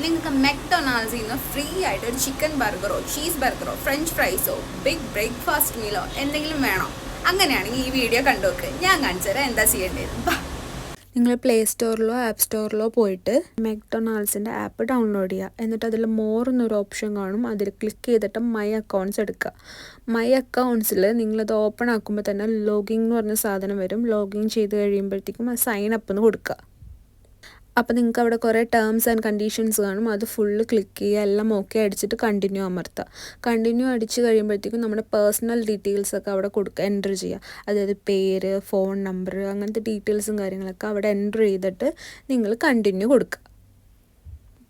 നിങ്ങൾക്ക് മെക്ഡൊണാൾഡ്സിൽ നിന്ന് ഫ്രീ ആയിട്ട് ഒരു ചിക്കൻ ബർഗറോ ചീസ് ബർഗറോ ഫ്രഞ്ച് ഫ്രൈസോ ബിഗ് ബ്രേക്ക്ഫാസ്റ്റ് മീലോ എന്തെങ്കിലും വേണോ? അങ്ങനെയാണെങ്കിൽ ഈ വീഡിയോ കണ്ടുനോക്ക്. ഞാൻ കാണിച്ചു തരാം എന്താ ചെയ്യേണ്ടത്. നിങ്ങൾ പ്ലേ സ്റ്റോറിലോ ആപ്പ് സ്റ്റോറിലോ പോയിട്ട് മെക്ഡൊണാൾഡ്സിൻ്റെ ആപ്പ് ഡൗൺലോഡ് ചെയ്യുക. എന്നിട്ട് അതിൽ മോർ എന്നൊരു ഓപ്ഷൻ കാണും. അതിൽ ക്ലിക്ക് ചെയ്തിട്ട് മൈ അക്കൗണ്ട്സ് എടുക്കുക. മൈ അക്കൗണ്ട്സിൽ നിങ്ങളത് ഓപ്പൺ ആക്കുമ്പോൾ തന്നെ ലോഗിൻ എന്ന് പറഞ്ഞ സാധനം വരും. ലോഗിൻ ചെയ്ത് കഴിയുമ്പോഴത്തേക്കും സൈൻ അപ്പ് എന്ന് കൊടുക്കുക. അപ്പോൾ നിങ്ങൾക്ക് അവിടെ കുറേ ടേംസ് ആൻഡ് കണ്ടീഷൻസ് കാണും. അത് ഫുള്ള് ക്ലിക്ക് ചെയ്യുക. എല്ലാം ഓക്കെ അടിച്ചിട്ട് കണ്ടിന്യൂ അമർത്തുക. കണ്ടിന്യൂ അടിച്ച് കഴിയുമ്പോഴത്തേക്കും നമ്മുടെ പേഴ്സണൽ ഡീറ്റെയിൽസൊക്കെ അവിടെ കൊടുക്കുക, എൻ്റർ ചെയ്യുക. അതായത് പേര്, ഫോൺ നമ്പർ, അങ്ങനത്തെ ഡീറ്റെയിൽസും കാര്യങ്ങളൊക്കെ അവിടെ എൻ്റർ ചെയ്തിട്ട് നിങ്ങൾ കണ്ടിന്യൂ കൊടുക്കുക.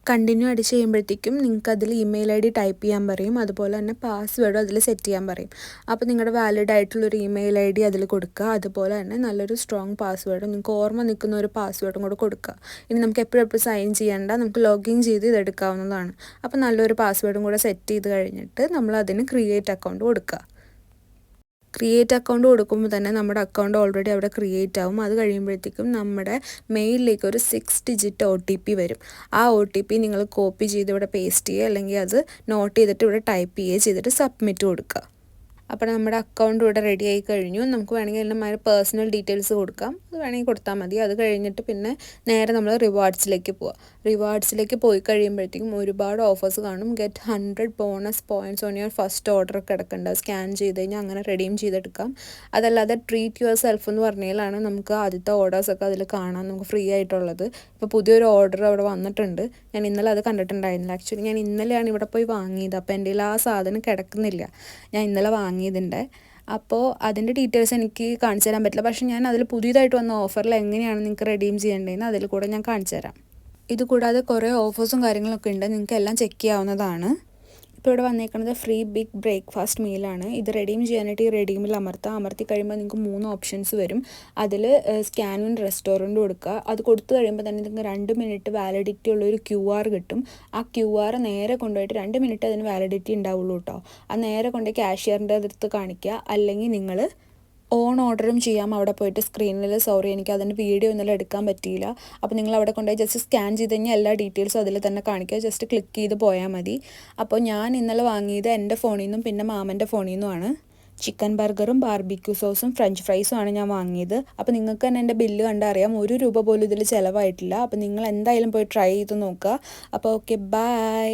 കണ്ടിന്യൂ അടിച്ച് കഴിയുമ്പോഴത്തേക്കും നിങ്ങൾക്ക് അതിൽ ഇമെയിൽ ഐ ഡി ടൈപ്പ് ചെയ്യാൻ പറയും. അതുപോലെ തന്നെ പാസ്വേഡും അതിൽ സെറ്റ് ചെയ്യാൻ പറയും. അപ്പോൾ നിങ്ങളുടെ വാലിഡ് ആയിട്ടുള്ളൊരു ഇമെയിൽ ഐ ഡി അതിൽ കൊടുക്കുക. അതുപോലെ തന്നെ നല്ലൊരു സ്ട്രോങ് പാസ്വേഡും നിങ്ങൾക്ക് ഓർമ്മ നിൽക്കുന്ന ഒരു പാസ്വേഡും കൂടെ കൊടുക്കുക. ഇനി നമുക്ക് എപ്പോഴും സൈൻ ചെയ്യേണ്ട, നമുക്ക് ലോഗിൻ ചെയ്ത് ഇതെടുക്കാവുന്നതാണ്. അപ്പോൾ നല്ലൊരു പാസ്വേഡും കൂടെ സെറ്റ് ചെയ്ത് കഴിഞ്ഞിട്ട് നമ്മൾ അതിന് ക്രിയേറ്റ് അക്കൗണ്ട് കൊടുക്കുക. ക്രിയേറ്റ് അക്കൗണ്ട് കൊടുക്കുമ്പോൾ തന്നെ നമ്മുടെ അക്കൗണ്ട് ഓൾറെഡി അവിടെ ക്രിയേറ്റ് ആവും. അത് കഴിയുമ്പോഴത്തേക്കും നമ്മുടെ മെയിലിലേക്ക് ഒരു 6 ഡിജിറ്റ് OTP വരും. ആ OTP നിങ്ങൾ കോപ്പി ചെയ്ത് ഇവിടെ പേസ്റ്റ് ചെയ്യുക, അല്ലെങ്കിൽ അത് നോട്ട് ചെയ്തിട്ട് ഇവിടെ ടൈപ്പ് ചെയ്യുക, ചെയ്തിട്ട് സബ്മിറ്റ് കൊടുക്കുക. അപ്പോൾ നമ്മുടെ അക്കൗണ്ട് ഇവിടെ റെഡി ആയി കഴിഞ്ഞു. നമുക്ക് വേണമെങ്കിൽ അതിൻ്റെ പേഴ്സണൽ ഡീറ്റെയിൽസ് കൊടുക്കാം. അത് വേണമെങ്കിൽ കൊടുത്താൽ മതി. അത് കഴിഞ്ഞിട്ട് പിന്നെ നേരെ നമ്മൾ റിവാർഡ്സിലേക്ക് പോവാം. റിവാർഡ്സിലേക്ക് പോയി കഴിയുമ്പോഴത്തേക്കും ഒരുപാട് ഓഫേഴ്സ് കാണും. Get 100 bonus points on your first order ഒക്കെ കിടക്കുന്നുണ്ട്. സ്കാൻ ചെയ്ത് കഴിഞ്ഞാൽ അങ്ങനെ റെഡീം ചെയ്തെടുക്കാം. അതല്ലാതെ ട്രീറ്റ് യുവർ സെൽഫ് എന്ന് പറഞ്ഞാലാണ് നമുക്ക് ആദ്യത്തെ ഓർഡേഴ്സൊക്കെ അതിൽ കാണാം, നമുക്ക് ഫ്രീ ആയിട്ടുള്ളത്. ഇപ്പോൾ പുതിയൊരു ഓർഡർ അവിടെ വന്നിട്ടുണ്ട്. ഞാൻ ഇന്നലെ അത് കണ്ടിട്ടുണ്ടായിരുന്നില്ല. ആക്ച്വലി ഞാൻ ഇന്നലെയാണ് ഇവിടെ പോയി വാങ്ങിയത്. അപ്പോൾ എൻ്റെ ആ സാധനം കിടക്കുന്നില്ല. ഞാൻ ഇന്നലെ വാങ്ങിയതിൻ്റെ. അപ്പോൾ അതിൻ്റെ ഡീറ്റെയിൽസ് എനിക്ക് കാണിച്ചു തരാൻ പറ്റില്ല. പക്ഷേ ഞാൻ അതിൽ പുതിയതായിട്ട് വന്ന ഓഫറിൽ എങ്ങനെയാണ് നിങ്ങൾക്ക് റെഡീം ചെയ്യേണ്ടതെന്ന് അതിൽ കൂടെ ഞാൻ കാണിച്ചു തരാം. ഇത് കൂടാതെ കുറേ ഓഫേഴ്സും കാര്യങ്ങളൊക്കെ ഉണ്ട്. നിങ്ങൾക്ക് എല്ലാം ചെക്ക് ചെയ്യാവുന്നതാണ്. ഇപ്പോൾ ഇവിടെ വന്നേക്കുന്നത് ഫ്രീ ബിഗ് ബ്രേക്ക്ഫാസ്റ്റ് മീലാണ്. ഇത് റെഡീം ചെയ്യാനായിട്ട് ഈ റെഡീമിൽ അമർത്തി കഴിയുമ്പോൾ നിങ്ങൾക്ക് 3 ഓപ്ഷൻസ് വരും. അതിൽ സ്കാൻ റെസ്റ്റോറൻറ്റ് കൊടുക്കുക. അത് കൊടുത്തു കഴിയുമ്പോൾ തന്നെ നിങ്ങൾക്ക് 2 മിനിറ്റ് വാലിഡിറ്റി ഉള്ളൊരു QR കിട്ടും. ആ QR നേരെ കൊണ്ടുപോയിട്ട് 2 മിനിറ്റ് അതിന് വാലിഡിറ്റി ഉണ്ടാവുള്ളൂ കേട്ടോ. അത് നേരെ കൊണ്ടുപോയി ക്യാഷ്യറിൻ്റെ അടുത്ത് കാണിക്കുക. അല്ലെങ്കിൽ നിങ്ങൾ ഓൺ ഓർഡറും ചെയ്യാം. അവിടെ പോയിട്ട് സ്ക്രീനിൽ സോറി എനിക്ക് അതിൻ്റെ വീഡിയോ ഒന്നും എടുക്കാൻ പറ്റിയില്ല. അപ്പോൾ നിങ്ങൾ അവിടെ കൊണ്ടുപോയി ജസ്റ്റ് സ്കാൻ ചെയ്ത് കഴിഞ്ഞാൽ എല്ലാ ഡീറ്റെയിൽസും അതിൽ തന്നെ കാണിക്കുക. ജസ്റ്റ് ക്ലിക്ക് ചെയ്ത് പോയാൽ മതി. അപ്പോൾ ഞാൻ ഇന്നലെ വാങ്ങിയത് എൻ്റെ ഫോണിൽ നിന്നും പിന്നെ മാമൻ്റെ ഫോണിൽ നിന്നുമാണ്. ചിക്കൻ ബർഗറും ബാർബിക്യൂ സോസും ഫ്രഞ്ച് ഫ്രൈസും ആണ് ഞാൻ വാങ്ങിയത്. അപ്പോൾ നിങ്ങൾക്ക് തന്നെ എൻ്റെ ബില്ല് കണ്ടറിയാം. 1 രൂപ പോലും ഇതിൽ ചിലവായിട്ടില്ല. അപ്പോൾ നിങ്ങൾ എന്തായാലും പോയി ട്രൈ ചെയ്ത് നോക്കുക. അപ്പോൾ ഓക്കെ, ബൈ.